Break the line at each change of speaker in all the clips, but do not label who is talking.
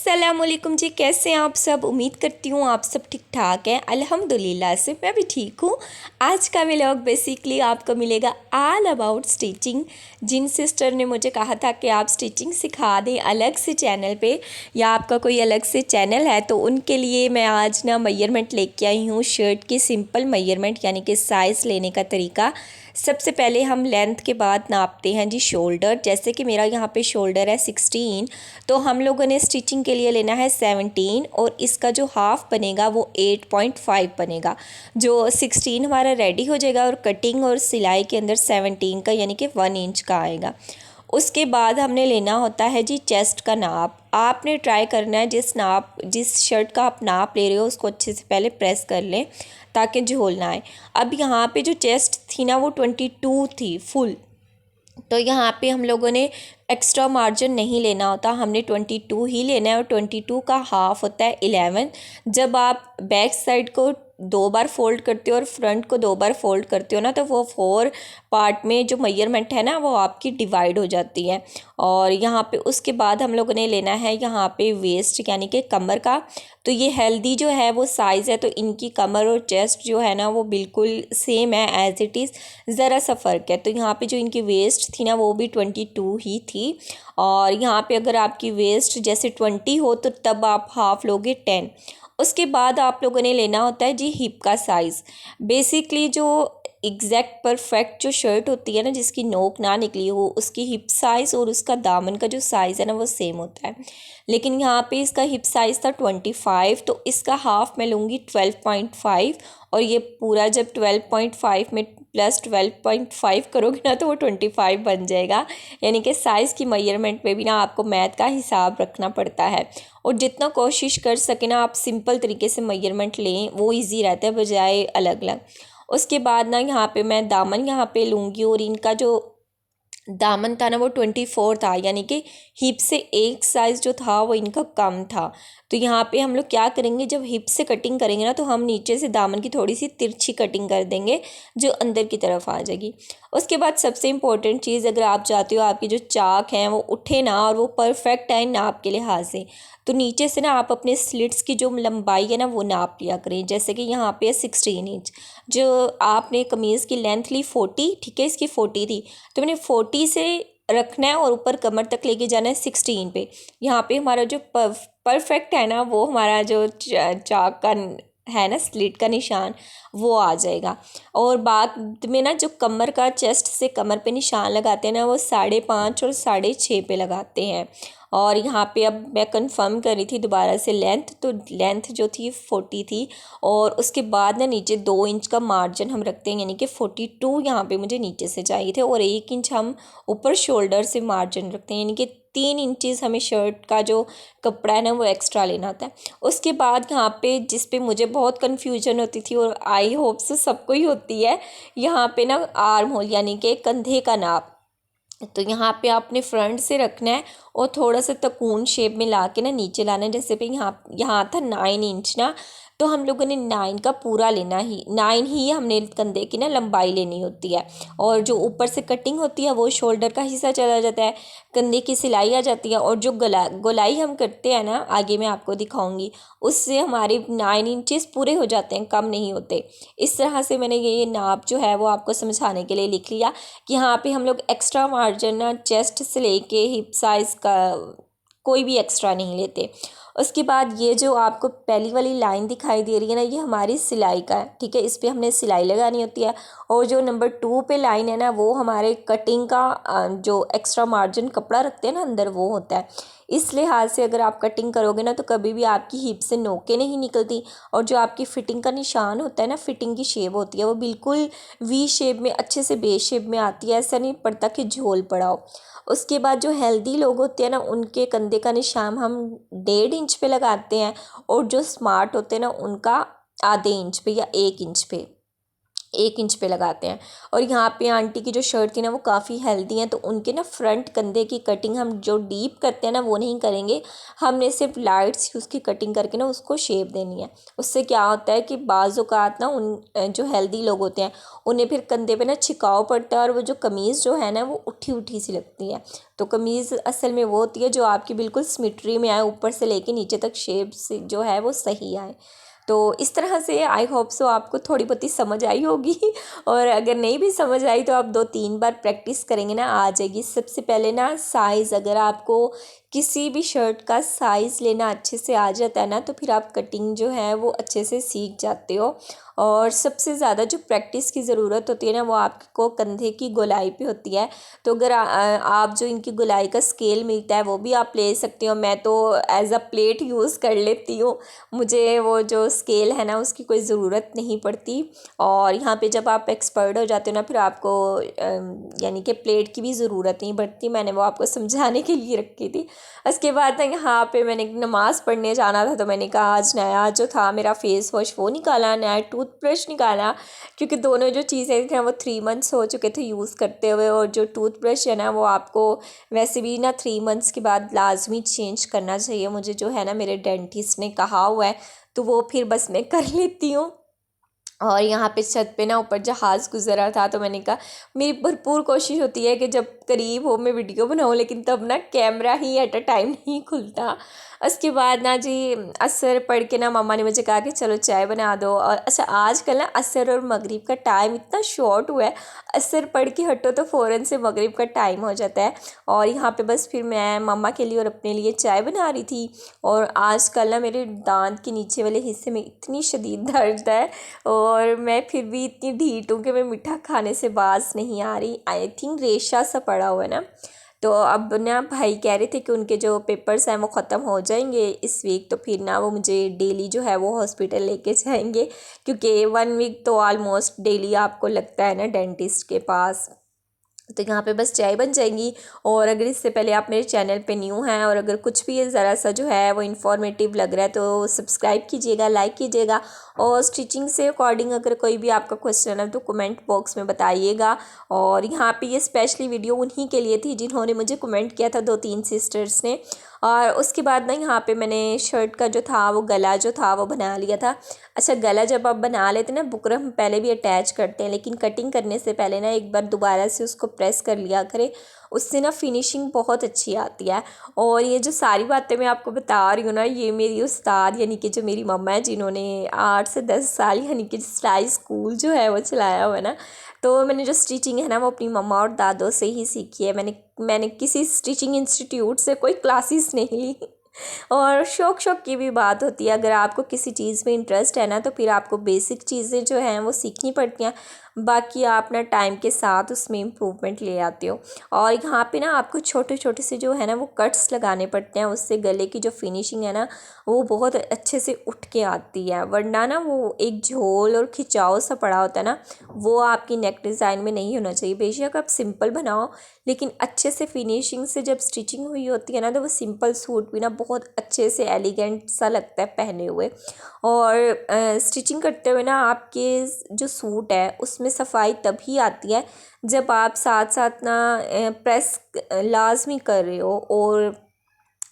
अस्सलामुअलैकुम जी, कैसे हैं आप सब। उम्मीद करती हूँ आप सब ठीक ठाक हैं। अल्हम्दुलिल्लाह से मैं भी ठीक हूँ। आज का व्लॉग बेसिकली आपको मिलेगा ऑल अबाउट स्टिचिंग। जिन सिस्टर ने मुझे कहा था कि आप स्टिचिंग सिखा दें अलग से चैनल पे, या आपका कोई अलग से चैनल है, तो उनके लिए मैं आज ना मेजरमेंट लेके आई हूँ। शर्ट की सिंपल मेजरमेंट यानी कि साइज़ लेने का तरीका। सबसे पहले हम लेंथ के बाद नापते हैं जी शोल्डर। जैसे कि मेरा यहाँ पे शोल्डर है 16, तो हम लोगों ने स्टिचिंग के लिए लेना है 17, और इसका जो हाफ़ बनेगा वो 8.5 बनेगा। जो 16 हमारा रेडी हो जाएगा और कटिंग और सिलाई के अंदर 17 का यानी कि 1 इंच का आएगा। उसके बाद हमने लेना होता है जी चेस्ट का नाप। आपने ट्राई करना है जिस शर्ट का आप नाप ले रहे हो उसको अच्छे से पहले प्रेस कर लें ताकि झोल ना आए। अब यहाँ पे जो चेस्ट थी ना वो 22 थी फुल, तो यहाँ पे हम लोगों ने एक्स्ट्रा मार्जिन नहीं लेना होता, हमने 22 ही लेना है। और 22 का हाफ़ होता है 11। जब आप बैक साइड को 2 बार फोल्ड करते हो और फ्रंट को 2 बार फोल्ड करते हो ना, तो वो 4 पार्ट में जो मेजरमेंट है ना वो आपकी डिवाइड हो जाती है। और यहाँ पे उसके बाद हम लोगों ने लेना है यहाँ पे वेस्ट यानी कि कमर का। तो ये हेल्दी जो है वो साइज़ है, तो इनकी कमर और चेस्ट जो है ना वो बिल्कुल सेम है एज़ इट इज़, ज़रा सा फ़र्क है। तो यहाँ पे जो इनकी वेस्ट थी ना वो भी 22 ही थी। और यहाँ पे अगर आपकी वेस्ट जैसे 20 हो तो तब आप हाफ़ लोगे 10। उसके बाद आप लोगों ने लेना होता है जी हिप का साइज़। बेसिकली जो एग्जैक्ट परफेक्ट जो शर्ट होती है ना जिसकी नोक ना निकली हो, उसकी हिप साइज़ और उसका दामन का जो साइज़ है ना वो सेम होता है। लेकिन यहाँ पे इसका हिप साइज़ था 25, तो इसका हाफ़ मैं लूँगी 12.5। और ये पूरा जब 12.5 में प्लस 12.5 करोगे ना तो वो 25 बन जाएगा। यानी कि साइज़ की मेजरमेंट पे भी ना आपको मैथ का हिसाब रखना पड़ता है। और जितना कोशिश कर सके ना आप सिंपल तरीके से मेजरमेंट लें, वो इजी रहता है बजाय अलग अलग। उसके बाद ना यहाँ पे मैं दामन यहाँ पे लूँगी, और इनका जो दामन था ना वो 24 था, यानी कि हिप से एक साइज़ जो था वो इनका कम था। तो यहाँ पे हम लोग क्या करेंगे, जब हिप से कटिंग करेंगे ना तो हम नीचे से दामन की थोड़ी सी तिरछी कटिंग कर देंगे जो अंदर की तरफ आ जाएगी। उसके बाद सबसे इम्पोर्टेंट चीज़, अगर आप चाहते हो आपकी जो चाक हैं वो उठे ना और वो परफेक्ट आए नाप के लिहाज से, तो नीचे से ना आप अपने स्लिट्स की जो लंबाई है ना वो नाप लिया करें। जैसे कि यहाँ पे 16 इंच, जो आपने कमीज़ की लेंथ ली 40, ठीक है, इसकी 40 थी, तो मैंने 40 से रखना है और ऊपर कमर तक लेके जाना है 16 पे। यहाँ पे हमारा जो परफेक्ट है ना वो हमारा जो चाक का है ना स्लिट का निशान वो आ जाएगा। और बाद में ना जो कमर का चेस्ट से कमर पे निशान लगाते हैं ना वो 5.5 और 6.5 पे लगाते हैं। और यहाँ पे अब मैं कंफर्म कर रही थी दोबारा से लेंथ, तो लेंथ जो थी 40 थी। और उसके बाद ना नीचे 2 इंच का मार्जिन हम रखते हैं, यानी कि 42 यहाँ पे मुझे नीचे से चाहिए थे, और 1 इंच हम ऊपर शोल्डर से मार्जिन रखते हैं, यानी कि 3 इंचेस हमें शर्ट का जो कपड़ा है ना वो एक्स्ट्रा लेना होता है। उसके बाद यहाँ पे जिस पे मुझे बहुत कन्फ्यूजन होती थी, और आई होप से सबको ही होती है, यहाँ पे ना आर्म होल यानी कि कंधे का नाप। तो यहाँ पे आपने फ्रंट से रखना है और थोड़ा सा तकून शेप में ला के ना नीचे लाना है। जैसे पे यहाँ यहाँ था 9 इंच ना, तो हम लोगों ने 9 का पूरा लेना ही 9 ही हमने कंधे की ना लंबाई लेनी होती है। और जो ऊपर से कटिंग होती है वो शोल्डर का हिस्सा चला जाता है, कंधे की सिलाई आ जाती है, और जो गोलाई हम करते हैं ना आगे मैं आपको दिखाऊंगी, उससे हमारे 9 इंचेस पूरे हो जाते हैं, कम नहीं होते। इस तरह से मैंने ये नाप जो है वो आपको समझाने के लिए लिख लिया कि यहाँ पे हम लोग एक्स्ट्रा मार्जिन ना चेस्ट से लेके हिप साइज़ का कोई भी एक्स्ट्रा नहीं लेते। उसके बाद ये जो आपको पहली वाली लाइन दिखाई दे रही है ना ये हमारी सिलाई का है, ठीक है, इस पर हमने सिलाई लगानी होती है। और जो नंबर 2 पे लाइन है ना वो हमारे कटिंग का जो एक्स्ट्रा मार्जिन कपड़ा रखते हैं ना अंदर वो होता है। इस लिहाज से अगर आप कटिंग करोगे ना तो कभी भी आपकी हिप से नोकें नहीं निकलती, और जो आपकी फिटिंग का निशान होता है ना, फिटिंग की शेप होती है वो बिल्कुल वी शेप में अच्छे से बेस शेप में आती है, ऐसा नहीं पड़ता कि झोल पड़ा हो। उसके बाद जो हेल्दी लोग होते हैं ना उनके कंधे का निशान हम 1.5 इंच पे लगाते हैं, और जो स्मार्ट होते हैं ना उनका आधे इंच पे या 1 इंच पे। 1 इंच पे लगाते हैं। और यहाँ पे आंटी की जो शर्ट थी ना वो काफ़ी हेल्दी है, तो उनके ना फ्रंट कंधे की कटिंग हम जो डीप करते हैं ना वो नहीं करेंगे, हमने सिर्फ लाइट सी उसकी कटिंग करके ना उसको शेप देनी है। उससे क्या होता है कि बाज़ औक़ात ना उन जो हेल्दी लोग होते हैं उन्हें फिर कंधे पे ना छिकाव पड़ता है और वो जो कमीज़ जो है ना वो उठी उठी सी लगती है। तो कमीज़ असल में वो होती है जो आपकी बिल्कुल सिमेट्री में आए, ऊपर से लेके नीचे तक शेप से जो है वो सही आए। तो इस तरह से आई होप सो आपको थोड़ी बहुत ही समझ आई होगी और अगर नहीं भी समझ आई तो आप 2-3 बार प्रैक्टिस करेंगे ना आ जाएगी। सबसे पहले ना साइज़, अगर आपको किसी भी शर्ट का साइज़ लेना अच्छे से आ जाता है ना तो फिर आप कटिंग जो है वो अच्छे से सीख जाते हो। और सबसे ज़्यादा जो प्रैक्टिस की ज़रूरत होती है ना वो आपको कंधे की गोलाई पे होती है। तो अगर आप जो इनकी गोलाई का स्केल मिलता है वो भी आप ले सकते हो। मैं तो एज़ अ प्लेट यूज़ कर लेती हूँ, मुझे वो जो स्केल है ना उसकी कोई ज़रूरत नहीं पड़ती। और यहाँ पे जब आप एक्सपर्ट हो जाते हो ना फिर आपको यानी कि प्लेट की भी ज़रूरत नहीं पड़ती। मैंने वो आपको समझाने के लिए रखी थी। उसके बाद ना यहाँ पे मैंने नमाज़ पढ़ने जाना था, तो मैंने कहा आज नया जो था मेरा फेस वॉश वो निकाला, नया टूथब्रश निकाला, क्योंकि दोनों जो चीज़ें थी वो 3 मंथ्स हो चुके थे यूज़ करते हुए। और जो टूथब्रश है ना वो आपको वैसे भी ना 3 मंथ्स के बाद लाजमी चेंज करना चाहिए, मुझे जो है ना मेरे डेंटिस्ट ने कहा हुआ है, तो वो फिर बस मैं कर लेती हूँ। और यहाँ पे छत पे ना ऊपर जहाज़ गुज़र रहा था, तो मैंने कहा मेरी भरपूर कोशिश होती है कि जब करीब हो मैं वीडियो बनाऊँ, लेकिन तब ना camera he at a time नहीं खुलता। उसके बाद ना जी असर पढ़ के ना मम्मा ने मुझे कहा कि चलो चाय बना दो। और अच्छा आजकल ना असर और मगरिब का टाइम इतना शॉर्ट हुआ है, असर पढ़ के हटो तो फ़ौरन से मगरिब का टाइम हो जाता है। और यहाँ पे बस फिर मैं मम्मा के लिए और अपने लिए चाय बना रही थी। और आजकल ना मेरे दांत के नीचे वाले हिस्से में इतनी शदीद दर्द है और मैं फिर भी इतनी ढीठ हूँ कि मैं मीठा खाने से बाज नहीं आ रही। आई थिंक रेशा सा पड़ा हुआ है ना। तो अब ना भाई कह रहे थे कि उनके जो पेपर्स हैं वो ख़त्म हो जाएंगे इस वीक, तो फिर ना वो मुझे डेली जो है वो हॉस्पिटल लेके जाएंगे, क्योंकि 1 वीक तो ऑलमोस्ट डेली आपको लगता है ना डेंटिस्ट के पास। तो यहाँ पे बस चाय बन जाएंगी। और अगर इससे पहले आप मेरे चैनल पे न्यू हैं और अगर कुछ भी ज़रा सा जो है वो इन्फॉर्मेटिव लग रहा है तो सब्सक्राइब कीजिएगा, लाइक कीजिएगा। और स्टिचिंग से अकॉर्डिंग अगर कोई भी आपका क्वेश्चन है तो कमेंट बॉक्स में बताइएगा। और यहाँ पे ये स्पेशली वीडियो उन्हीं के लिए थी जिन्होंने मुझे कमेंट किया था, 2-3 सिस्टर्स ने। और उसके बाद ना यहाँ पे मैंने शर्ट का जो था वो गला जो था वो बना लिया था। अच्छा गला जब आप बना लेते हैं ना, बुकरम हम पहले भी अटैच करते हैं, लेकिन कटिंग करने से पहले ना एक बार दोबारा से उसको प्रेस कर लिया करें, उससे ना फिनिशिंग बहुत अच्छी आती है। और ये जो सारी बातें मैं आपको बता रही हूँ ना, ये मेरी उस्ताद यानी कि जो मेरी मम्मा है जिन्होंने 8 से 10 साल यानी कि सिलाई स्कूल जो है वो चलाया हुआ है ना, तो मैंने जो स्टिचिंग है ना वो अपनी मम्मा और दादों से ही सीखी है। मैंने किसी स्टिचिंग इंस्टीट्यूट से कोई क्लासेस नहीं ली। और शौक शौक की भी बात होती है, अगर आपको किसी चीज़ में इंटरेस्ट है ना तो फिर आपको बेसिक चीज़ें जो हैं वो सीखनी पड़ती हैं, बाकी आप ना टाइम के साथ उसमें इम्प्रूवमेंट ले आते हो। और यहाँ पे ना आपको छोटे छोटे से जो है ना वो कट्स लगाने पड़ते हैं, उससे गले की जो फिनिशिंग है ना वो बहुत अच्छे से उठ के आती है। वरना ना वो एक झोल और खिंचाव सा पड़ा होता है ना, वो आपकी नेक डिज़ाइन में नहीं होना चाहिए। बेशक आप सिंपल बनाओ, लेकिन अच्छे से फिनिशिंग से जब स्टिचिंग हुई होती है ना तो वो सिंपल सूट भी ना बहुत अच्छे से एलिगेंट सा लगता है पहने हुए। और स्टिचिंग करते हुए ना आपके जो सूट है उसमें सफाई तभी आती है जब आप साथ साथ ना प्रेस लाजमी कर रहे हो। और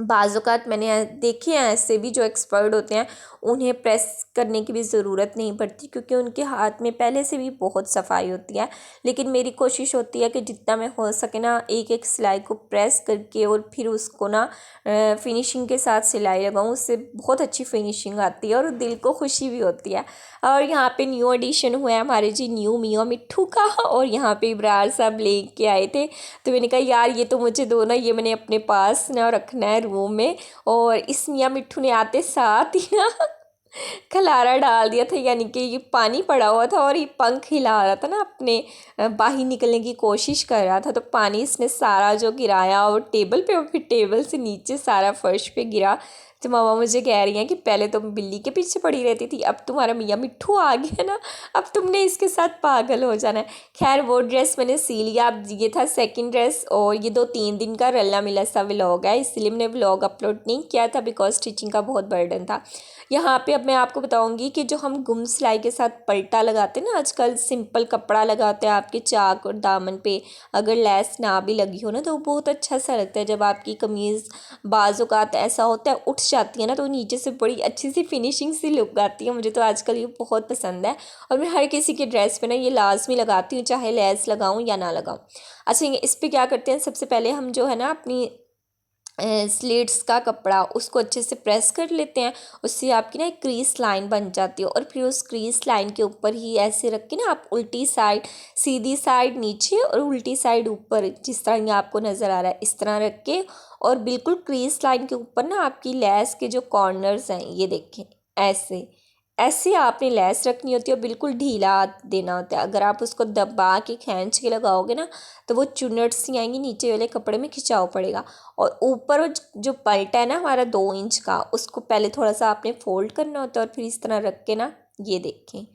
बाज़ात मैंने देखे हैं ऐसे भी जो एक्सपर्ट होते हैं, उन्हें प्रेस करने की भी ज़रूरत नहीं पड़ती क्योंकि उनके हाथ में पहले से भी बहुत सफाई होती है। लेकिन मेरी कोशिश होती है कि जितना मैं हो सके ना एक एक सिलाई को प्रेस करके और फिर उसको ना फिनिशिंग के साथ सिलाई लगाऊं, उससे बहुत अच्छी फिनिशिंग आती है और दिल को खुशी भी होती है। और यहाँ पे न्यू एडिशन हुआ है हमारे जी न्यू मियाँ मिट्ठू का, और यहाँ पे इब्रार साहब लेके आए थे, तो मैंने कहा यार ये तो मुझे दो ना, ये मैंने अपने पास ना रखना है रूम में। और इस मियाँ मिट्ठू ने आते साथ ही ना खलारा डाल दिया था, यानी कि ये पानी पड़ा हुआ था और ये पंख हिला रहा था ना, अपने बाहर निकलने की कोशिश कर रहा था, तो पानी इसने सारा जो गिराया और टेबल पे और फिर टेबल से नीचे सारा फर्श पे गिरा। तो मामा मुझे कह रही हैं कि पहले तुम बिल्ली के पीछे पड़ी रहती थी, अब तुम्हारा मियाँ मिट्ठू आ गया ना, अब तुमने इसके साथ पागल हो जाना है। खैर वो ड्रेस मैंने सी लिया। अब ये था सेकंड ड्रेस, और ये 2-3 दिन का रला मिला सा व्लॉग है, इसलिए मैंने व्लॉग अपलोड नहीं किया था बिकॉज स्टिचिंग का बहुत बर्डन था। यहाँ पे अब मैं आपको बताऊंगी कि जो हम गुम सिलाई के साथ पलटा लगाते हैं ना, आजकल सिंपल कपड़ा लगाते हैं आपके चाक और दामन पे, अगर लेस ना भी लगी हो ना तो बहुत अच्छा सा लगता है। जब आपकी कमीज़ बाज़ औक़ात ऐसा होता है उठ जाती है ना, तो नीचे से बड़ी अच्छी सी फिनिशिंग सी लुक आती है। मुझे तो आजकल ये बहुत पसंद है और मैं हर किसी की ड्रेस पे ना ये लाजमी लगाती हूँ, चाहे लेस लगाऊँ या ना लगाऊँ। अच्छा, ये इस पर क्या करते हैं, सबसे पहले हम जो है ना अपनी स्लीट्स का कपड़ा उसको अच्छे से प्रेस कर लेते हैं। उससे आपकी ना एक क्रीज लाइन बन जाती है और फिर उस क्रीज लाइन के ऊपर ही ऐसे रख के ना आप उल्टी साइड, सीधी साइड नीचे और उल्टी साइड ऊपर, जिस तरह ये आपको नज़र आ रहा है इस तरह रख के, और बिल्कुल क्रीज लाइन के ऊपर ना आपकी लेस के जो कॉर्नर्स हैं ये देखें, ऐसे ऐसे आपने लेस रखनी होती है और बिल्कुल ढीला देना होता है। अगर आप उसको दबा के खींच के लगाओगे ना तो वो चुन्नट सी आएंगी, नीचे वाले कपड़े में खिंचाव पड़ेगा। और ऊपर जो पलटा है ना हमारा 2 इंच का, उसको पहले थोड़ा सा आपने फोल्ड करना होता है और फिर इस तरह रख के ना ये देखें,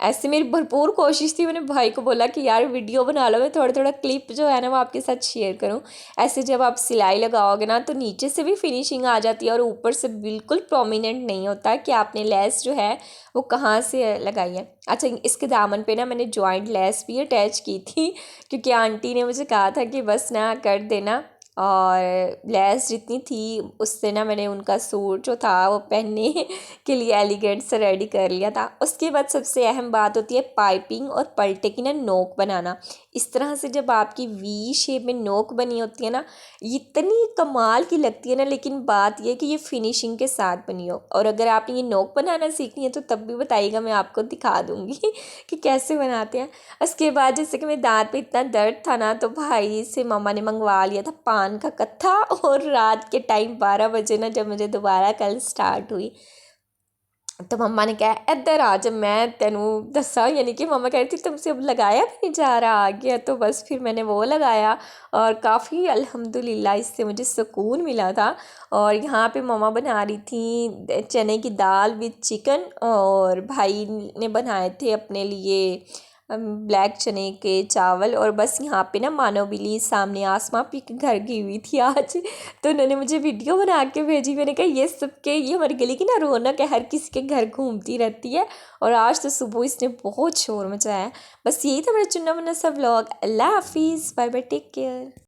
ऐसे मेरी भरपूर कोशिश थी। मैंने भाई को बोला कि यार वीडियो बना लो, मैं थोड़ा थोड़ा क्लिप जो है ना वो आपके साथ शेयर करूं। ऐसे जब आप सिलाई लगाओगे ना तो नीचे से भी फिनिशिंग आ जाती है और ऊपर से बिल्कुल प्रोमिनेंट नहीं होता कि आपने लेस जो है वो कहाँ से लगाई है। अच्छा, इसके दामन पे ना मैंने जॉइंट लेस भी अटैच की थी, क्योंकि आंटी ने मुझे कहा था कि बस ना कर देना, और लेस जितनी थी उससे ना मैंने उनका सूट जो था वो पहनने के लिए एलिगेंट से रेडी कर लिया था। उसके बाद सबसे अहम बात होती है पाइपिंग और पलटे की ना नोक बनाना। इस तरह से जब आपकी वी शेप में नोक बनी होती है ना, इतनी कमाल की लगती है ना, लेकिन बात यह है कि ये फिनिशिंग के साथ बनी हो। और अगर आपने ये नोक बनाना सीखनी है तो तब भी बताइएगा, मैं आपको दिखा दूँगी कि कैसे बनाते हैं। उसके बाद जैसे कि मेरे दांत पे इतना दर्द था ना, तो भाई से मम्मा ने मंगवा लिया था पान का कत्था, और रात के टाइम 12 बजे ना जब मुझे दोबारा कल स्टार्ट हुई तो मम्मा ने कहा इधर आ, जब मैं तेनू दसा, यानी कि मम्मा कह रही थी तुमसे अब लगाया भी नहीं जा रहा, आ गया। तो बस फिर मैंने वो लगाया और काफ़ी अल्हम्दुलिल्लाह इससे मुझे सुकून मिला था। और यहाँ पे मम्मा बना रही थी चने की दाल विद चिकन, और भाई ने बनाए थे अपने लिए ब्लैक चने के चावल। और बस यहाँ पे ना मानो बिल्ली सामने आसमां पी के घर गई हुई थी आज, तो उन्होंने मुझे वीडियो बना के भेजी। मैंने कहा ये सबके, ये हमारी गली की ना रौनक है, हर किसी के घर घूमती रहती है। और आज तो सुबह इसने बहुत शोर मचाया। बस यही था मेरा चुन्ना मुन्ना सा व्लॉग। अल्लाह हाफिज़, बाय बाय, टेक केयर।